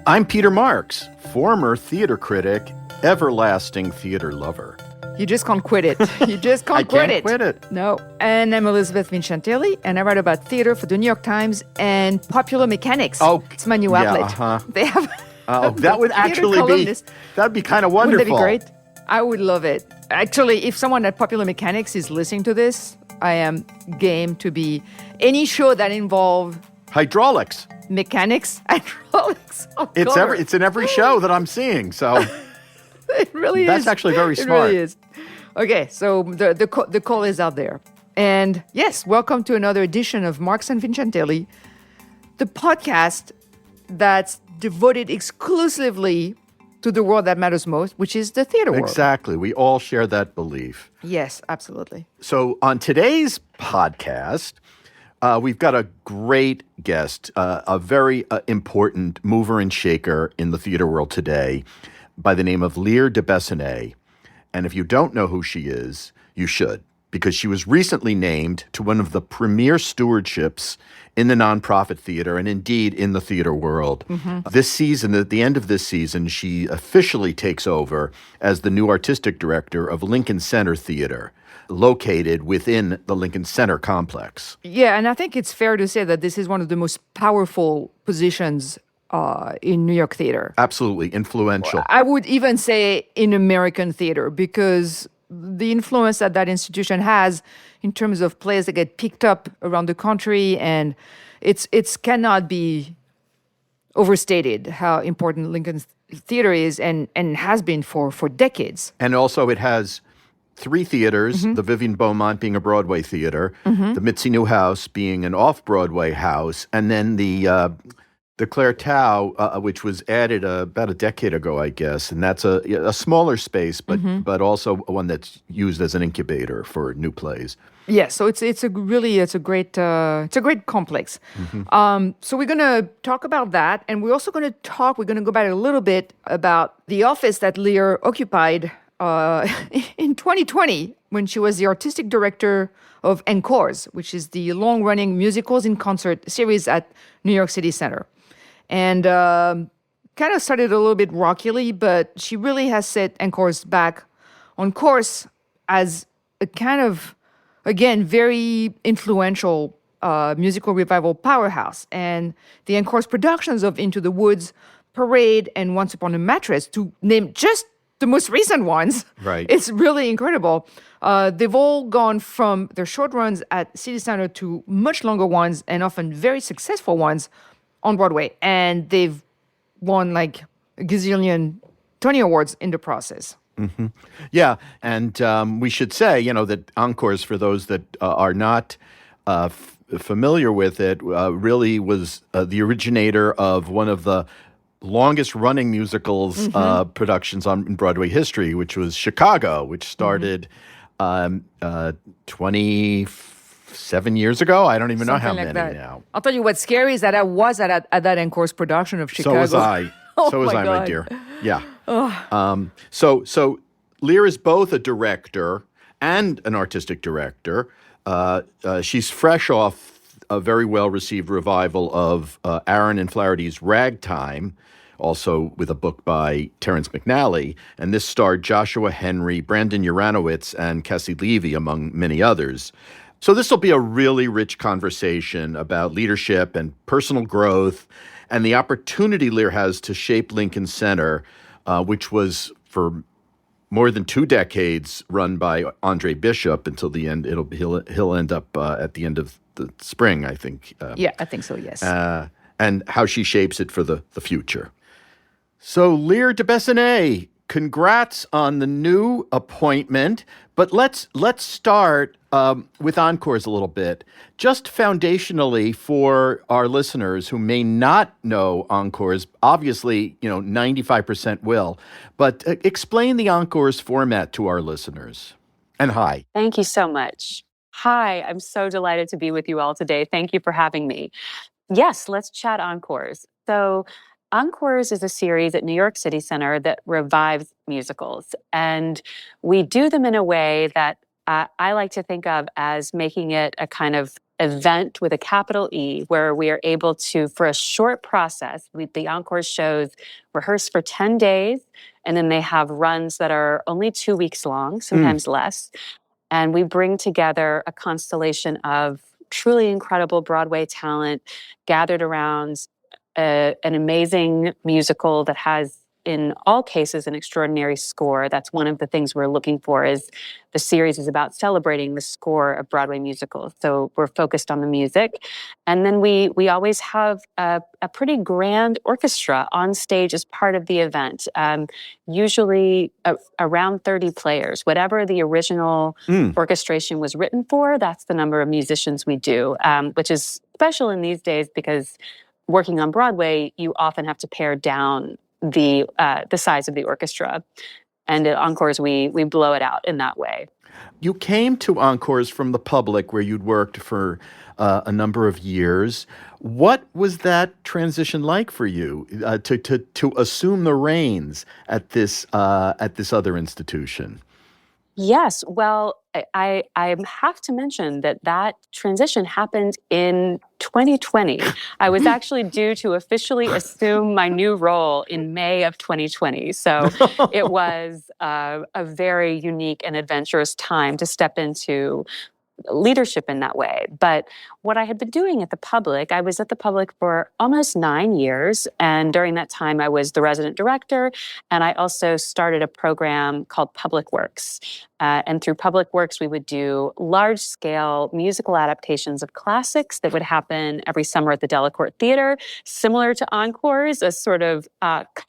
I'm Peter Marks, former theater critic, everlasting theater lover. You just can't quit it. You just can't quit it. I can't quit it. No. And I'm Elisabeth Vincentelli, and I write about theater for the New York Times and Popular Mechanics. Oh, it's my new outlet. Uh-huh. They have. That would actually that'd be kind of wonderful. Wouldn't that be great? I would love it. Actually, if someone at Popular Mechanics is listening to this, I am game to be any show that involve hydraulics, mechanics, hydraulics. It's in every show that I'm seeing. So. It really is. That's actually very smart. It really is. Okay, so the call is out there. And yes, welcome to another edition of Marks and Vincentelli, the podcast that's devoted exclusively to the world that matters most, which is the theater world. Exactly. We all share that belief. Yes, absolutely. So on today's podcast, we've got a great guest, a very important mover and shaker in the theater world today, by the name of Lear deBessonet. And if you don't know who she is, you should, because she was recently named to one of the premier stewardships in the nonprofit theater and indeed in the theater world. Mm-hmm. This season, at the end of this season, she officially takes over as the new artistic director of Lincoln Center Theater, located within the Lincoln Center complex. Yeah, and I think it's fair to say that this is one of the most powerful positions in New York theater. Absolutely influential. I would even say in American theater, because the influence that institution has in terms of plays that get picked up around the country, and it's cannot be overstated how important Lincoln theater is and has been for decades. And also it has 3 theaters, mm-hmm. the Vivian Beaumont being a Broadway theater, mm-hmm. the Mitzi Newhouse being an off-Broadway house, and then the Claire Tao, which was added about a decade ago, I guess, and that's a smaller space, but mm-hmm. but also one that's used as an incubator for new plays. Yeah, so it's a great complex. Mm-hmm. So we're gonna talk about that, and we're also gonna go back a little bit about the office that Lear occupied in 2020 when she was the artistic director of Encores, which is the long-running musicals in concert series at New York City Center. And kind of started a little bit rockily, but she really has set Encores back on course as a kind of, again, very influential musical revival powerhouse. And the Encores productions of Into the Woods, Parade, and Once Upon a Mattress, to name just the most recent ones. Right. It's really incredible. They've all gone from their short runs at City Center to much longer ones and often very successful ones on Broadway, and they've won like a gazillion Tony Awards in the process. Mm-hmm. Yeah, and we should say, that Encores, for those that are not familiar with it, really was the originator of one of the longest-running musicals mm-hmm. Productions in Broadway history, which was Chicago, which started 27 years ago. I don't even know how many now. I'll tell you what's scary is that I was at that Encores production of Chicago. So was I. So was I, my dear. Yeah. So Lear is both a director and an artistic director. She's fresh off a very well-received revival of Aaron and Flaherty's Ragtime, also with a book by Terrence McNally, and this starred Joshua Henry, Brandon Uranowitz, and Cassie Levy, among many others. So this will be a really rich conversation about leadership and personal growth and the opportunity Lear has to shape Lincoln Center, which was for more than 2 decades run by Andre Bishop until the end. He'll end up at the end of the spring, I think. Yeah, I think so, yes. And how she shapes it for the future. So Lear deBessonet, congrats on the new appointment. But let's start with Encores a little bit. Just foundationally for our listeners who may not know Encores, obviously, 95% will. But explain the Encores format to our listeners. And hi. Thank you so much. Hi, I'm so delighted to be with you all today. Thank you for having me. Yes, let's chat Encores. So Encores is a series at New York City Center that revives musicals. And we do them in a way that I like to think of as making it a kind of event with a capital E, where we are able to, for a short process, the Encore shows rehearse for 10 days, and then they have runs that are only 2 weeks long, sometimes less. And we bring together a constellation of truly incredible Broadway talent gathered around an amazing musical that has, in all cases, an extraordinary score. That's one of the things we're looking for. Is the series is about celebrating the score of Broadway musicals. So we're focused on the music. And then we always have a pretty grand orchestra on stage as part of the event, usually around 30 players. Whatever the original orchestration was written for, that's the number of musicians we do, which is special in these days because working on Broadway, you often have to pare down the size of the orchestra. And at Encores, we blow it out in that way. You came to Encores from the public, where you'd worked for a number of years. What was that transition like for you to assume the reins at this other institution? Yes. Well, I have to mention that transition happened in 2020. I was actually due to officially assume my new role in May of 2020. So it was a very unique and adventurous time to step into leadership in that way. But what I had been doing at the public, I was at the public for almost 9 years. And during that time, I was the resident director. And I also started a program called Public Works. And through Public Works, we would do large-scale musical adaptations of classics that would happen every summer at the Delacorte Theater, similar to Encores, a sort of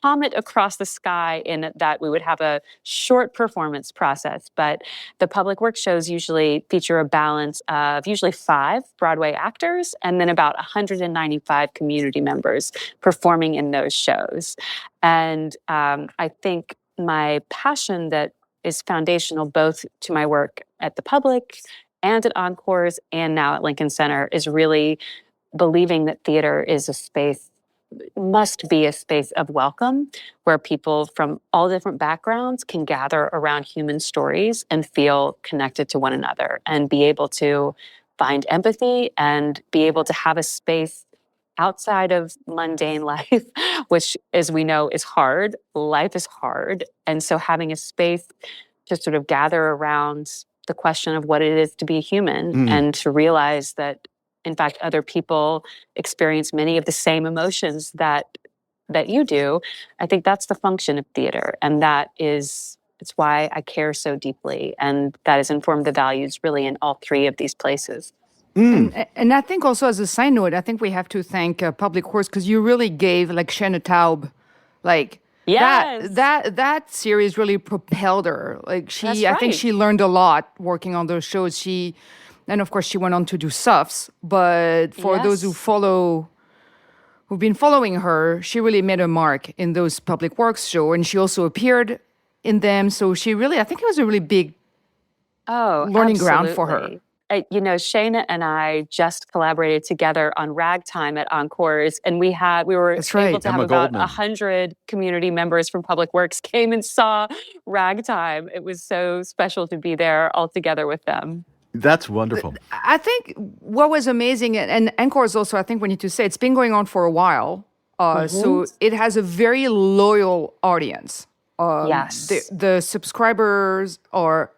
comet across the sky in that we would have a short performance process. But the Public Works shows usually feature a balance of usually 5 Broadway actors and then about 195 community members performing in those shows. And I think my passion that is foundational both to my work at the public and at Encores and now at Lincoln Center is really believing that theater is must be a space of welcome, where people from all different backgrounds can gather around human stories and feel connected to one another and be able to find empathy and be able to have a space outside of mundane life, which, as we know, is hard. Life is hard. And so having a space to sort of gather around the question of what it is to be human and to realize that, in fact, other people experience many of the same emotions that you do. I think that's the function of theater. And it's why I care so deeply. And that has informed the values really in all 3 of these places. And I think also, as a side note, I think we have to thank Public Works, because you really gave like Shanna Taub, like Yes. that series really propelled her. Like That's I think right. she learned a lot working on those shows. And of course she went on to do Suffs. But for those who've been following her, she really made a mark in those Public Works show, and she also appeared in them. So she really, I think it was a really big learning ground for her. Absolutely. Shayna and I just collaborated together on Ragtime at Encores, and we were That's right. able to have Emma about Goldman. 100 community members from Public Works came and saw Ragtime. It was so special to be there all together with them. That's wonderful. I think what was amazing, and Encores also, I think we need to say, it's been going on for a while. So it has a very loyal audience. Yes. The subscribers are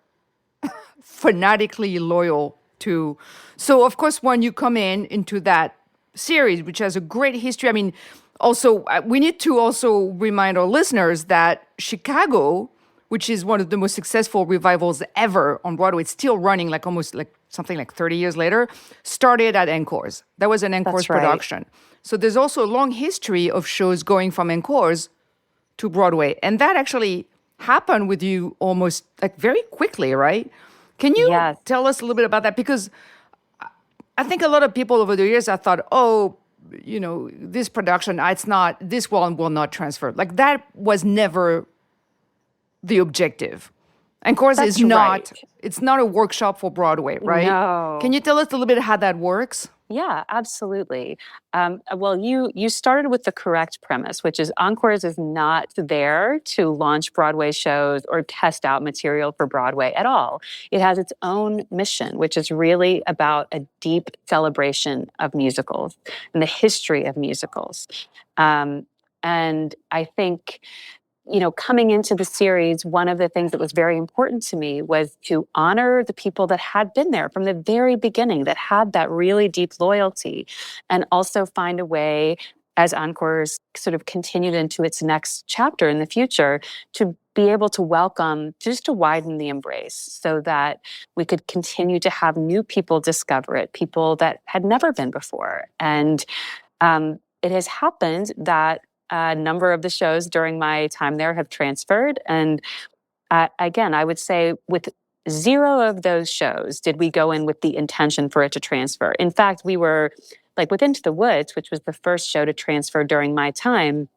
fanatically loyal to. So, of course, when you come into that series, which has a great history, I mean, also, we need to also remind our listeners that Chicago, which is one of the most successful revivals ever on Broadway, it's still running like almost like something like 30 years later, started at Encores. That was an Encores That's right. production. So there's also a long history of shows going from Encores to Broadway. And that actually happened with you almost like very quickly, right? Can you Yes. tell us a little bit about that? Because I think a lot of people over the years have thought, this production, this one will not transfer. Like that was never the objective. Encores That's right. it's not a workshop for Broadway, right? No. Can you tell us a little bit how that works? Yeah, absolutely. Well, you started with the correct premise, which is Encores is not there to launch Broadway shows or test out material for Broadway at all. It has its own mission, which is really about a deep celebration of musicals and the history of musicals. Um, and I think coming into the series, one of the things that was very important to me was to honor the people that had been there from the very beginning, that had that really deep loyalty, and also find a way, as Encores sort of continued into its next chapter in the future, to be able to welcome, just to widen the embrace so that we could continue to have new people discover it, people that had never been before. And it has happened that a number of the shows during my time there have transferred. And again, I would say with zero of those shows did we go in with the intention for it to transfer. In fact, we were like with Into the Woods, which was the first show to transfer during my time,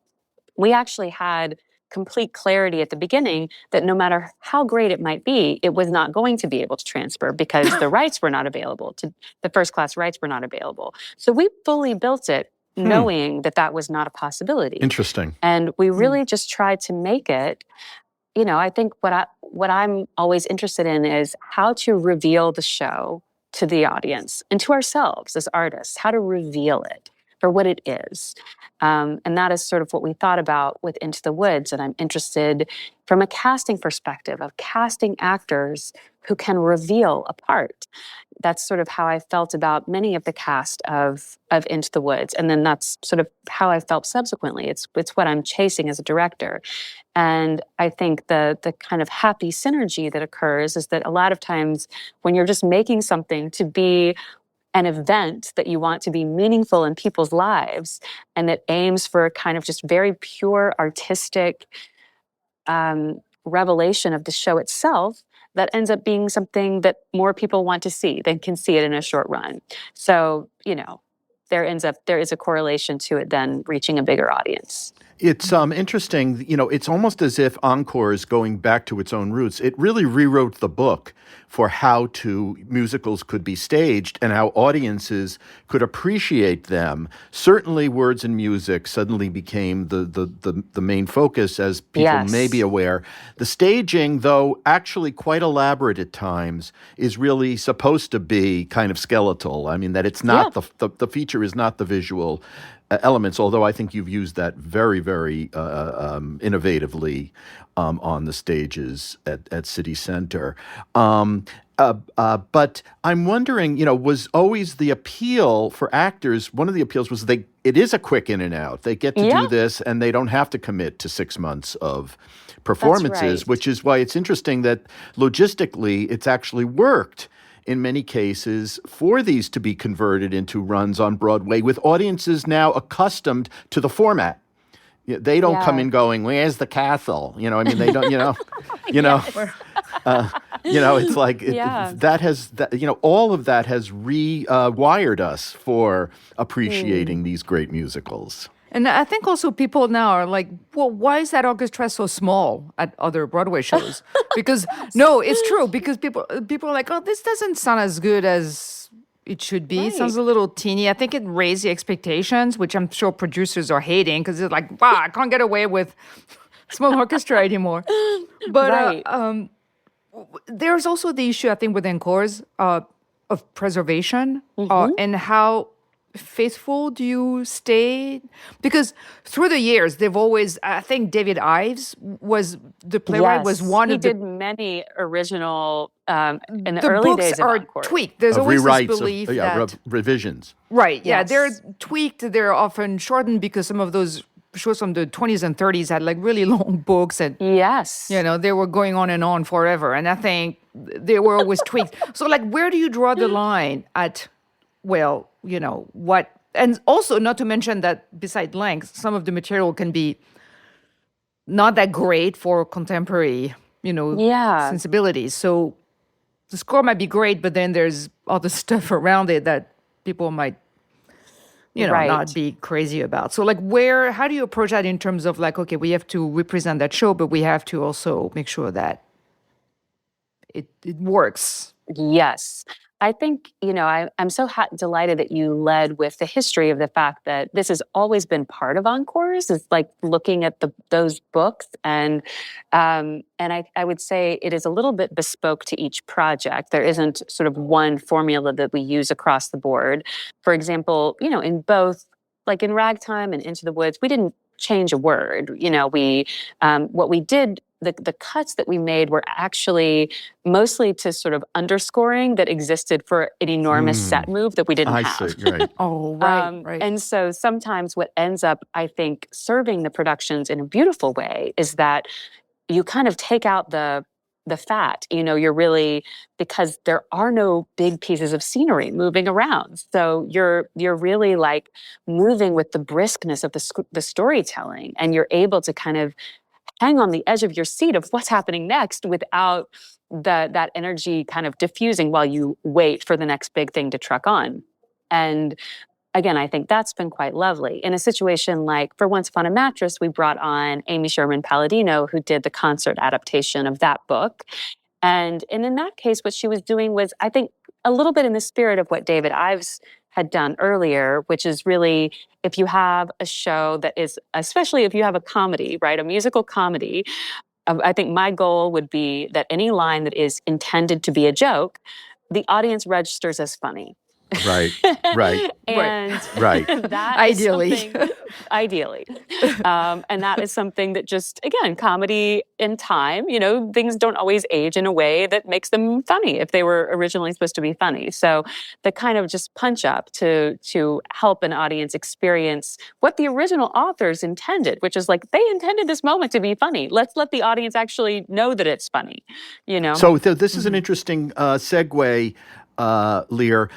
we actually had complete clarity at the beginning that no matter how great it might be, it was not going to be able to transfer because the rights were not available. The first class rights were not available. So we fully built it knowing that that was not a possibility. Interesting. And we really just tried to make it, I think what I'm always interested in is how to reveal the show to the audience and to ourselves as artists, how to reveal it for what it is. And that is sort of what we thought about with Into the Woods. And I'm interested from a casting perspective of casting actors who can reveal a part. That's sort of how I felt about many of the cast of Into the Woods. And then that's sort of how I felt subsequently. It's what I'm chasing as a director. And I think the kind of happy synergy that occurs is that a lot of times when you're just making something to be an event that you want to be meaningful in people's lives and that aims for a kind of just very pure artistic revelation of the show itself, that ends up being something that more people want to see than can see it in a short run. So, there is a correlation to it then reaching a bigger audience. It's interesting, it's almost as if Encores, going back to its own roots, it really rewrote the book for how musicals could be staged and how audiences could appreciate them. Certainly words and music suddenly became the main focus, as people may be aware. The staging, though actually quite elaborate at times, is really supposed to be kind of skeletal. I mean, that it's not the feature is not the visual elements, although I think you've used that very, very innovatively on the stages at City Center. But I'm wondering, was always the appeal for actors, one of the appeals was it is a quick in and out. They get to do this and they don't have to commit to 6 months of performances, which is why it's interesting that logistically it's actually worked in many cases for these to be converted into runs on Broadway with audiences now accustomed to the format. They don't come in going, "Where's the castle?" I mean, they don't, it's like all of that has rewired us for appreciating these great musicals. And I think also people now are like, well, why is that orchestra so small at other Broadway shows? Because, no, it's true. Because people are like, oh, this doesn't sound as good as it should be. It sounds a little teeny. I think it raised the expectations, which I'm sure producers are hating because it's like, wow, I can't get away with small orchestra anymore. But there's also the issue, I think, with Encores of preservation and how faithful do you stay? Because through the years, they've always, I think David Ives was the playwright, was one of the... He did many original, in the early days of The books are Encores. tweaked. There's always this belief that... revisions. Right, they're tweaked. They're often shortened because some of those shows from the 20s and 30s had like really long books and, they were going on and on forever. And I think they were always tweaked. So like, where do you draw the line at, well, what, and also not to mention that beside length, some of the material can be not that great for contemporary, sensibilities. So the score might be great, but then there's all the stuff around it that people might, not be crazy about. So like how do you approach that in terms of like, okay, we have to represent that show, but we have to also make sure that it works? Yes. I think, I'm so delighted that you led with the history of the fact that this has always been part of Encores, is like looking at those books. And I would say it is a little bit bespoke to each project. There isn't sort of one formula that we use across the board. For example, in both, like in Ragtime and Into the Woods, we didn't change a word. What we did, the cuts that we made were actually mostly to sort of underscoring that existed for an enormous set move that we didn't I have. see, right. Oh, right. And so sometimes what ends up, I think, serving the productions in a beautiful way is that you kind of take out the fat. You're really, because there are no big pieces of scenery moving around, so you're really like moving with the briskness of the storytelling, and you're able to kind of hang on the edge of your seat of what's happening next without that energy kind of diffusing while you wait for the next big thing to truck on. And again, I think that's been quite lovely. In a situation like for Once Upon a Mattress, we brought on Amy Sherman Palladino, who did the concert adaptation of that book. And in that case, what she was doing was, I think, a little bit in the spirit of what David Ives had done earlier, which is really, if you have a show that is, especially if you have a comedy, right, a musical comedy, I think my goal would be that any line that is intended to be a joke, the audience registers as funny. Right, right, And right. that Ideally. is something, ideally. And that is something that just, again, comedy in time, things don't always age in a way that makes them funny if they were originally supposed to be funny. So the kind of just punch up to help an audience experience what the original authors intended, which is like, they intended this moment to be funny. Let's let the audience actually know that it's funny, So this is an interesting segue, Lear.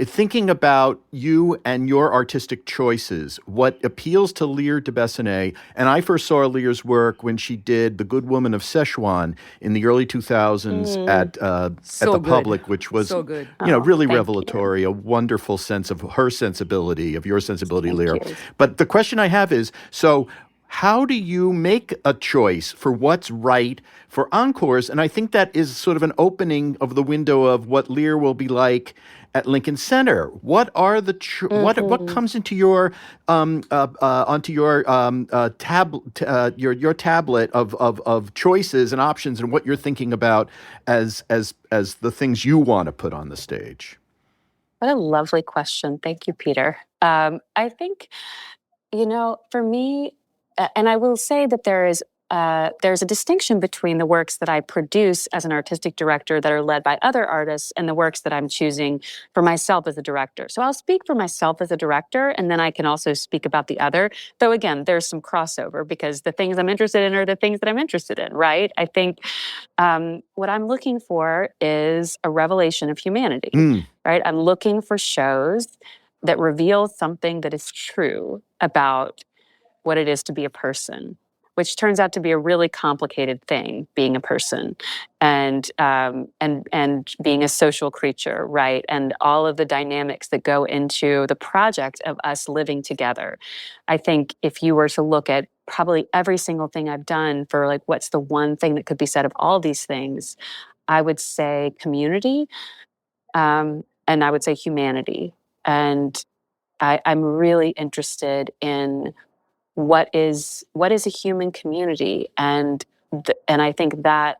Thinking about you and your artistic choices, what appeals to Lear deBessonet, and I first saw Lear's work when she did The Good Woman of Szechuan in the early 2000s at the Public, which was So good. really thank revelatory, a wonderful sense of her sensibility, of your sensibility, Lear. you. But the question I have is, so how do you make a choice for what's right for Encores? And I think that is sort of an opening of the window of what Lear will be like at Lincoln Center. What are the what comes into your onto your your tablet of choices and options, and what you're thinking about as the things you want to put on the stage? What a lovely question. Thank you, Peter. I think, for me, and I will say that there's a distinction between the works that I produce as an artistic director that are led by other artists and the works that I'm choosing for myself as a director. So I'll speak for myself as a director, and then I can also speak about the other. Though again, there's some crossover because the things I'm interested in are the things that I'm interested in, right? I think what I'm looking for is a revelation of humanity, right? I'm looking for shows that reveal something that is true about what it is to be a person, which turns out to be a really complicated thing, being a person, and being a social creature, right? And all of the dynamics that go into the project of us living together. I think if you were to look at probably every single thing I've done for like, what's the one thing that could be said of all these things, I would say community, and I would say humanity. And I'm really interested in what is a human community, and I think that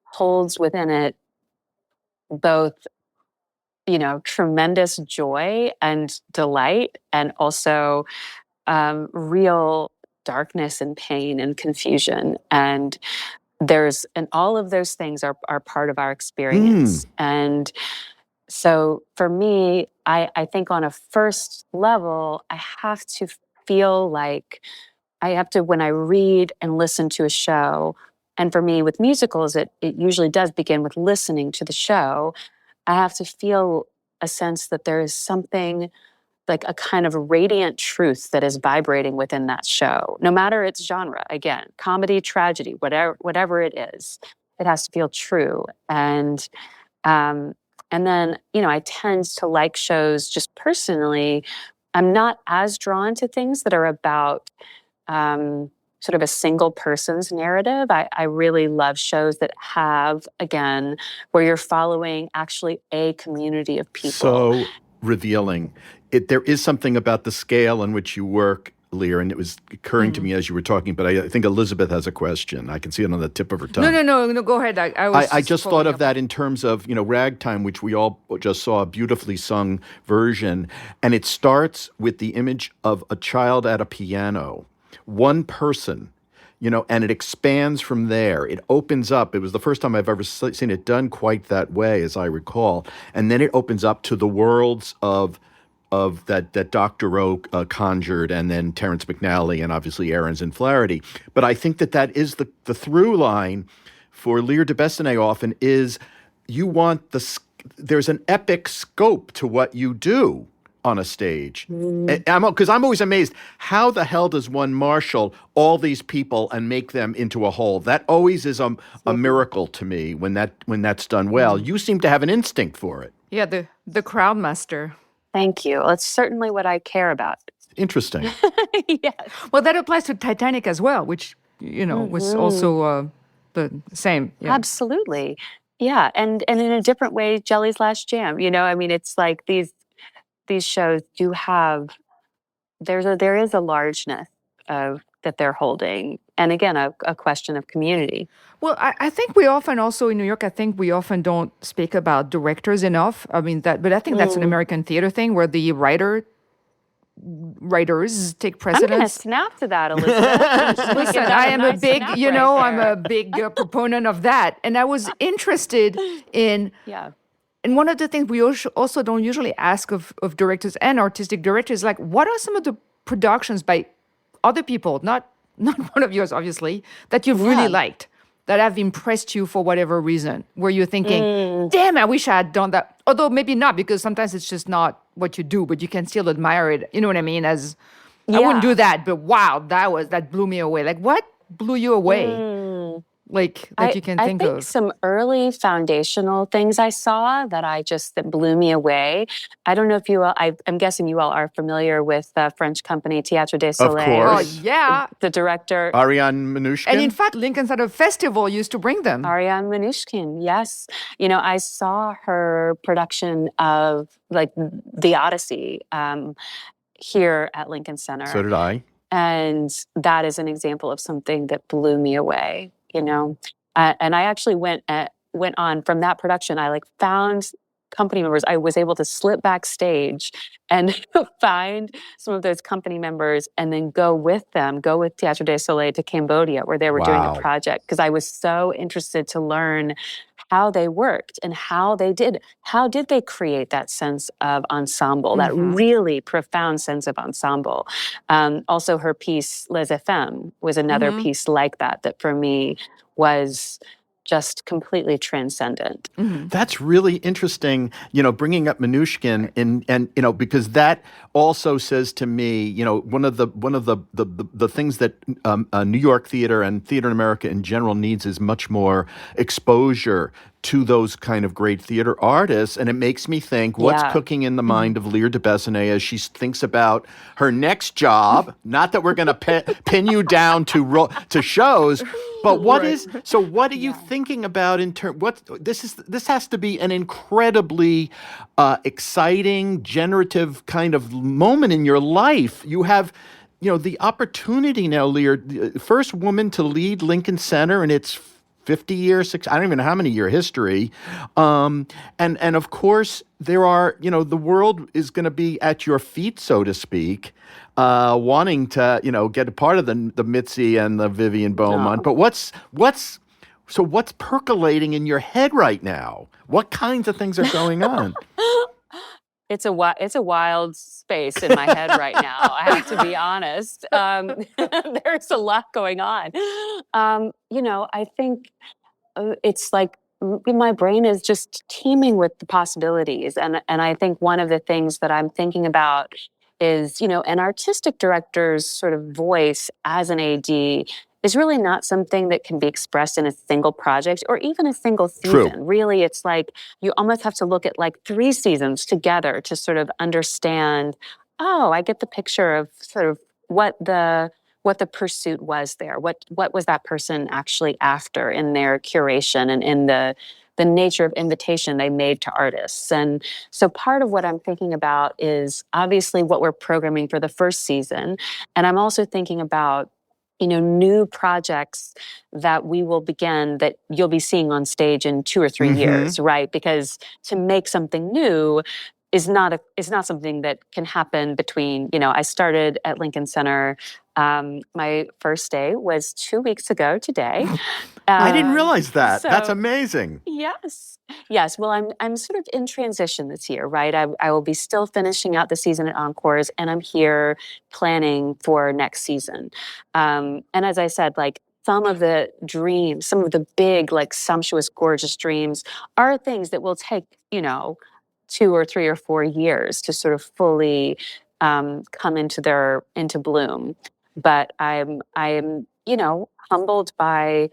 holds within it both tremendous joy and delight, and also real darkness and pain and confusion, and all of those things are part of our experience. And so for me, I think on a first level, I have to feel like I have to, when I read and listen to a show, and for me with musicals, it usually does begin with listening to the show. I have to feel a sense that there is something like a kind of radiant truth that is vibrating within that show, no matter its genre. Again, comedy, tragedy, whatever it is, it has to feel true. And then, I tend to like shows just personally. I'm not as drawn to things that are about sort of a single person's narrative. I really love shows that have, again, where you're following actually a community of people. So revealing. There is something about the scale in which you work, Lear, and it was occurring to me as you were talking, but I think Elisabeth has a question. I can see it on the tip of her tongue. No, go ahead. I just thought of that in terms of, Ragtime, which we all just saw a beautifully sung version, and it starts with the image of a child at a piano, one person, and it expands from there. It opens up. It was the first time I've ever seen it done quite that way, as I recall. And then it opens up to the worlds of that Dr. O conjured, and then Terrence McNally, and obviously Ahrens and Flaherty. But I think that is the through line for Lear deBessonet often is you want there's an epic scope to what you do on a stage. Because I'm always amazed, how the hell does one marshal all these people and make them into a whole? That always is a miracle to me when that's done well. You seem to have an instinct for it. Yeah, the crowd master. Thank you. It's certainly what I care about. Interesting. Yes. Well, that applies to Titanic as well, which, was also the same. Yeah. Absolutely. Yeah. And in a different way, Jelly's Last Jam. It's like these shows do have, there is a largeness of that they're holding. And again, a question of community. Well, I think we often also in New York, we often don't speak about directors enough. But I think that's an American theater thing where the writers take precedence. I'm going to snap to that, Elisabeth. Listen, I am a big, I'm a big proponent of that. And I was interested in, and one of the things we also don't usually ask of directors and artistic directors, like what are some of the productions by other people, not one of yours, obviously, that you've really liked, that have impressed you for whatever reason, where you're thinking, damn, I wish I had done that. Although maybe not, because sometimes it's just not what you do, but you can still admire it. You know what I mean? I wouldn't do that, but wow, that blew me away. Like, what blew you away? Like, that you can think of? I think some early foundational things I saw that blew me away. I don't know if you all, I'm guessing you all are familiar with the French company Théâtre des Soleils. Of course. Oh, yeah. The director. Ariane Manouchkin. And in fact, Lincoln Center Festival used to bring them. Ariane Manouchkin, yes. I saw her production of like The Odyssey here at Lincoln Center. So did I. And that is an example of something that blew me away. And I actually went on from that production. I found company members. I was able to slip backstage and find some of those company members and then go with Théâtre des Soleils to Cambodia where they were doing the project, because I was so interested to learn how they worked and how did they create that sense of ensemble, that really profound sense of ensemble. Also, her piece Les Femmes was another piece like that for me was just completely transcendent. That's really interesting, bringing up Manouchkin and because that also says to me, one of the things that New York theater and theater in America in general needs is much more exposure to those kind of great theater artists. And it makes me think, what's cooking in the mind of Lear deBessonet as she thinks about her next job? Not that we're going to pin you down to shows, but what are you thinking about in terms? This has to be an incredibly exciting, generative kind of moment in your life. You have, the opportunity now, Lear, the first woman to lead Lincoln Center in its 50 years, I don't even know how many year history. And of course, there are, the world is going to be at your feet, so to speak, wanting to, get a part of the Mitzi and the Vivian Beaumont. But what's percolating in your head right now? What kinds of things are going on? It's a wild space in my head right now. I have to be honest. There's a lot going on. I think it's like my brain is just teeming with the possibilities. And I think one of the things that I'm thinking about is, an artistic director's sort of voice as an AD is really not something that can be expressed in a single project or even a single season. True. Really, it's like you almost have to look at like 3 seasons together to sort of understand, I get the picture of sort of what the what the pursuit was there. What was that person actually after in their curation and in the nature of invitation they made to artists. And so part of what I'm thinking about is obviously what we're programming for the first season. And I'm also thinking about new projects that we will begin that you'll be seeing on stage in 2 or 3 years, right? Because to make something new is not something that can happen between, I started at Lincoln Center. My first day was 2 weeks ago today. I didn't realize that. That's So amazing. yes. Well, I'm sort of in transition this year, right? I will be still finishing out the season at Encores, and I'm here planning for next season. And as I said, like some of the dreams, some of the big, like sumptuous, gorgeous dreams, are things that will take 2 or 3 or 4 years to sort of fully come into bloom. But I'm humbled by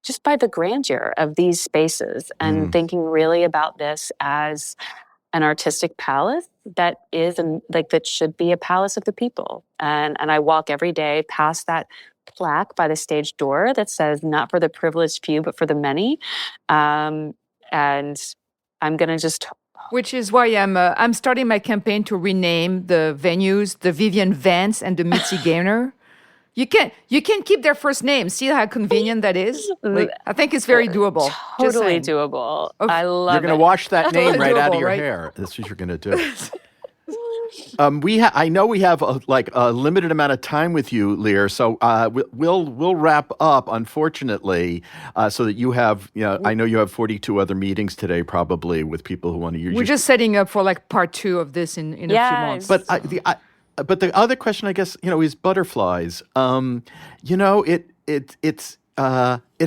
just by the grandeur of these spaces and thinking really about this as an artistic palace that is that should be a palace of the people. And I walk every day past that plaque by the stage door that says not for the privileged few but for the many. And I'm going to just Which is why I'm starting my campaign to rename the venues the Vivian Vance and the Mitzi Gaynor. You can keep their first names. See how convenient that is? Like, I think it's very doable. Just totally saying. doable. I love You're going to it. wash that name right out of doable, your right? hair. That's what you're going to do. I know we have a limited amount of time with you, Lear. So we'll wrap up, unfortunately, so that you have. I know you have 42 other meetings today, probably with people who want to use. We're just setting up for like part 2 of this in a few months. But the other question, I guess, is butterflies. It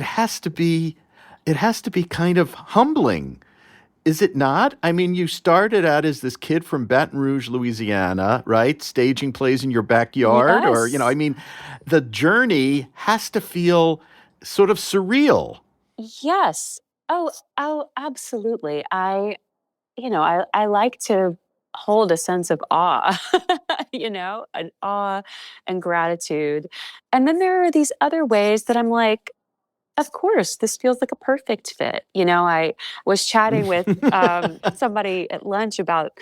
has to be kind of humbling. Is it not? I mean, you started out as this kid from Baton Rouge, Louisiana, right? Staging plays in your backyard. Yes. Or, the journey has to feel sort of surreal. Yes. Oh, absolutely. I like to hold a sense of awe, an awe and gratitude. And then there are these other ways that I'm like, of course, this feels like a perfect fit. I was chatting with somebody at lunch about.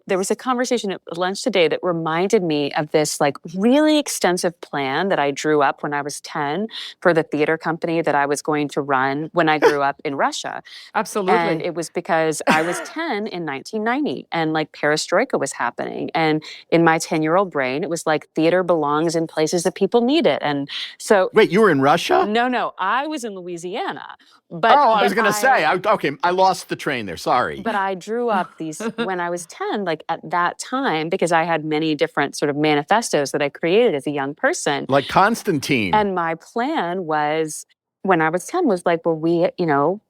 There was a conversation at lunch today that reminded me of this like really extensive plan that I drew up when I was 10 for the theater company that I was going to run when I grew up in Russia. Absolutely. And it was because I was 10 in 1990 and like perestroika was happening. And in my 10-year-old brain, it was like theater belongs in places that people need it. And so. Wait, you were in Russia? No, I was in Louisiana. But I was going to say, I lost the train there. Sorry. But I drew up these when I was 10, like at that time, because I had many different sort of manifestos that I created as a young person. Like Constantine. And my plan was, when I was 10, was like, well,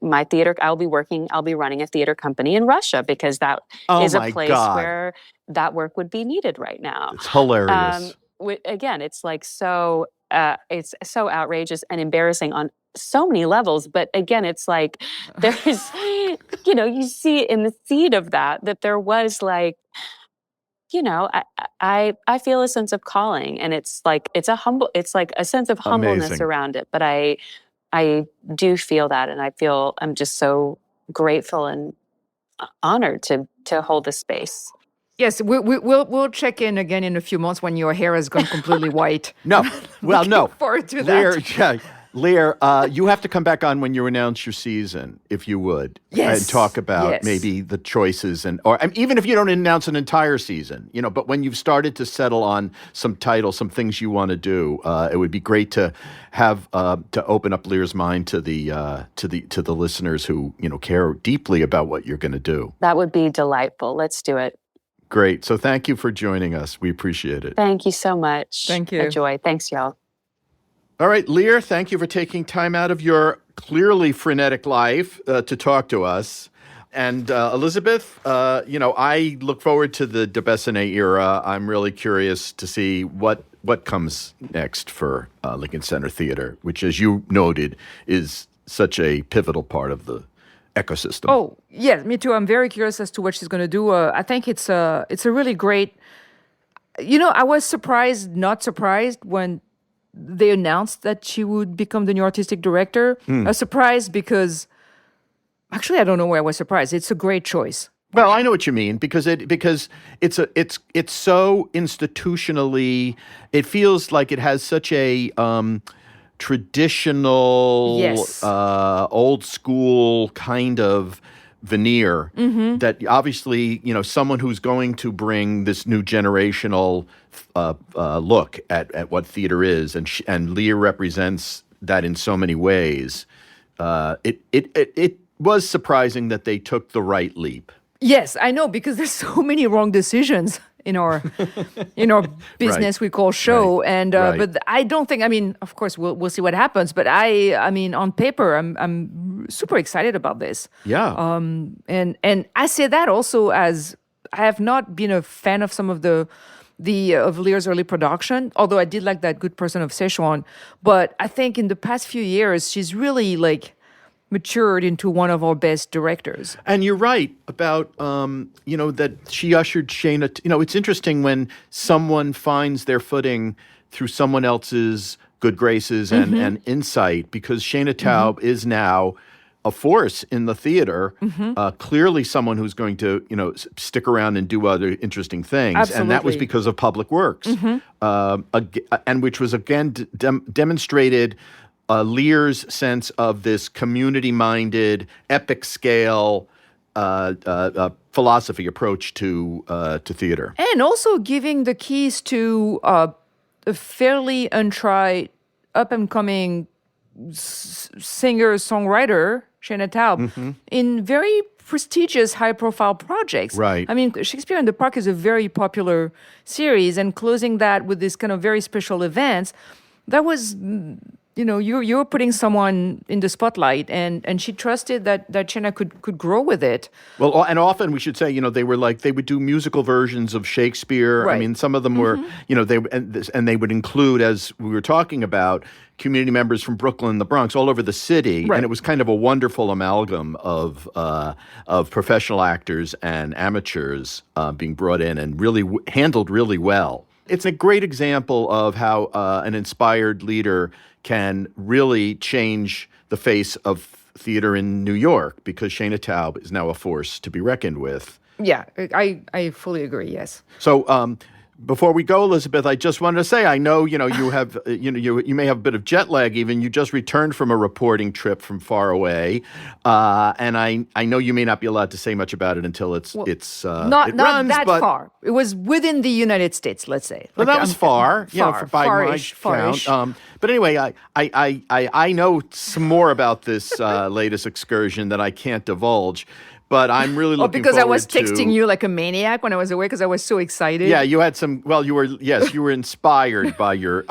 my theater, I'll be running a theater company in Russia because that is a place where that work would be needed right now. It's hilarious. Again, it's like it's so outrageous and embarrassing on so many levels. But again, it's like there's, you see in the seed of that there was like, I feel a sense of calling, and it's like it's like a sense of humbleness Amazing. around it. But I do feel that, and I'm just so grateful and honored to hold this space. Yes, we'll check in again in a few months when your hair has gone completely white. No, well, no. Looking forward to that. Lear, you have to come back on when you announce your season, if you would, and talk about maybe the choices or even if you don't announce an entire season, But when you've started to settle on some titles, some things you want to do, it would be great to have to open up Lear's mind to the listeners who care deeply about what you're going to do. That would be delightful. Let's do it. Great. So thank you for joining us. We appreciate it. Thank you so much. Thank you. A joy. Thanks, y'all. All right, Lear, thank you for taking time out of your clearly frenetic life to talk to us. And Elisabeth, I look forward to the deBessonet era. I'm really curious to see what comes next for Lincoln Center Theater, which, as you noted, is such a pivotal part of the ecosystem. Oh, yeah, me too. I'm very curious as to what she's going to do. I think it's a really great. I was surprised, not surprised, when they announced that she would become the new artistic director. I was surprised because, actually, I don't know why I was surprised. It's a great choice. Well, I know what you mean because it's so institutionally. It feels like it has such a traditional, Yes. old school kind of veneer that obviously someone who's going to bring this new generational look at what theater is, and Lear represents that in so many ways. It was surprising that they took the right leap. Yes, I know, because there's so many wrong decisions in our business we call show, and Right. but I don't think. I mean, of course, we'll see what happens. But I mean, on paper, I'm super excited about this. Yeah. And I say that also as I have not been a fan of some of the of Lear's early production, although I did like that Good Person of Szechuan. But I think in the past few years, she's really matured into one of our best directors. And you're right about, that she ushered Shana. It's interesting when someone finds their footing through someone else's good graces and insight, because Shana Taub is now a force in the theater, clearly someone who's going to, stick around and do other interesting things. Absolutely. And that was because of Public Works, and which was, again, demonstrated Lear's sense of this community-minded, epic-scale philosophy approach to theater. And also giving the keys to a fairly untried, up-and-coming singer-songwriter, Shana Taub, in very prestigious, high-profile projects. Right. I mean, Shakespeare in the Park is a very popular series, and closing that with this kind of very special events, that was... you're putting someone in the spotlight, and she trusted that Shana could grow with it. Well, and often we should say, they would do musical versions of Shakespeare. Right. I mean, some of them were, they would include, as we were talking about, community members from Brooklyn, the Bronx, all over the city, Right. and it was kind of a wonderful amalgam of professional actors and amateurs being brought in and really handled really well. It's a great example of how an inspired leader can really change the face of theater in New York, because Shana Taub is now a force to be reckoned with. Yeah, I fully agree, yes. So before we go, Elisabeth, I just wanted to say, I know, you have, you may have a bit of jet lag even. You just returned from a reporting trip from far away. And I know you may not be allowed to say much about it until Not it runs, that but, far. It was within the United States, let's say. Well, that was far, by far-ish, my count. But anyway, I know some more about this latest excursion that I can't divulge. But I'm really looking because I forward was texting you like a maniac when I was away because I was so excited. Yeah, you had some. Well, you were inspired by your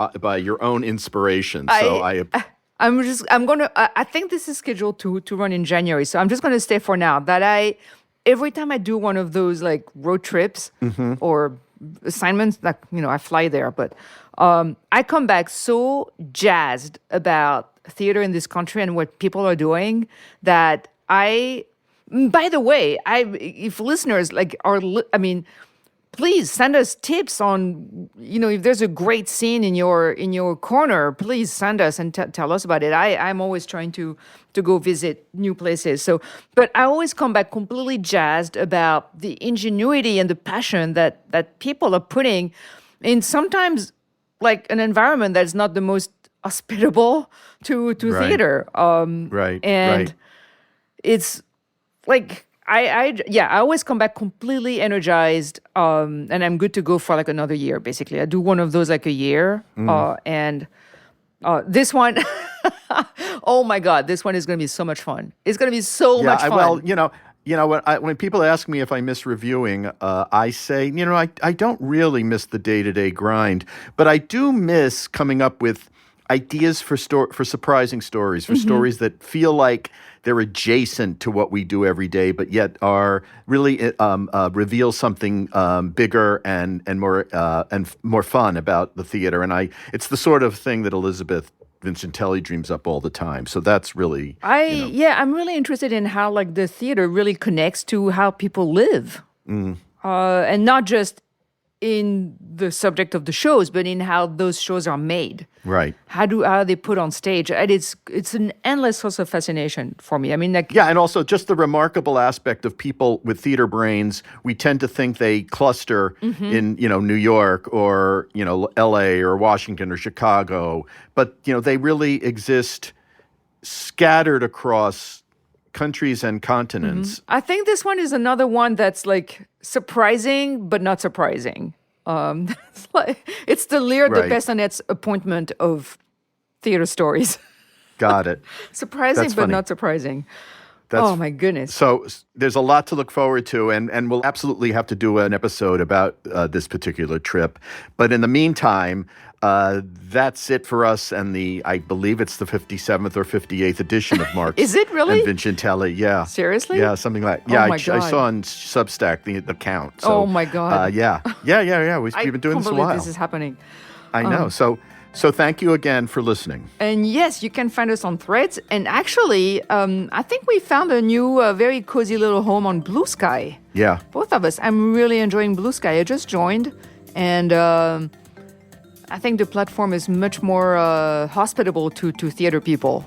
own inspiration. So I think this is scheduled to run in January. So I'm just gonna stay for now. Every time I do one of those road trips or assignments, I fly there, but I come back so jazzed about theater in this country and what people are doing that by the way, if listeners please send us tips on, if there's a great scene in your corner, please send us and tell us about it. I'm always trying to go visit new places. So, but I always come back completely jazzed about the ingenuity and the passion that people are putting in sometimes an environment that's not the most hospitable to Right. theater. Right. And it's I always come back completely energized, and I'm good to go for another year. Basically, I do one of those a year, and this one, oh my God, this one is going to be so much fun. It's going to be so much fun. Well, when people ask me if I miss reviewing, I say, I don't really miss the day-to-day grind, but I do miss coming up with ideas for surprising stories, for stories that feel like they're adjacent to what we do every day, but yet are really reveal something bigger and more fun about the theater. And it's the sort of thing that Elisabeth Vincentelli dreams up all the time. So that's really I'm really interested in how the theater really connects to how people live, and not just in the subject of the shows, but in how those shows are made. Right. How are they put on stage? And it's an endless source of fascination for me. I mean, like, Yeah, and also just the remarkable aspect of people with theater brains. We tend to think they cluster in, New York or, LA or Washington or Chicago, but, they really exist scattered across countries and continents. I think this one is another one that's like surprising, but not surprising. It's the Lear Right. deBessonet's appointment of theater stories. Got it. Surprising, That's but funny. not surprising. That's- Oh my goodness. So there's a lot to look forward to, and we'll absolutely have to do an episode about this particular trip. But in the meantime, that's it for us, and I believe it's the 57th or 58th edition of Marx. Is it really? And Vincentelli, yeah. Seriously? Yeah, something like Oh yeah. my I God. saw on Substack the count. So, Oh my God. Yeah. We've been doing this a I can't while. believe this is happening. I know. So thank you again for listening. And yes, you can find us on Threads. And actually, I think we found a new, very cozy little home on Blue Sky. Yeah. Both of us. I'm really enjoying Blue Sky. I just joined, and I think the platform is much more hospitable to theater people.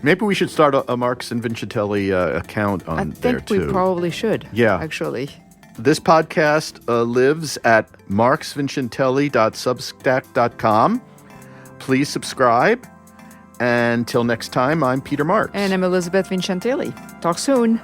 Maybe we should start a Marx and Vincentelli account on I there think too. we probably should. Yeah. Actually. This podcast lives at marxvincentelli.substack.com. Please subscribe. And until next time, I'm Peter Marx. And I'm Elisabeth Vincentelli. Talk soon.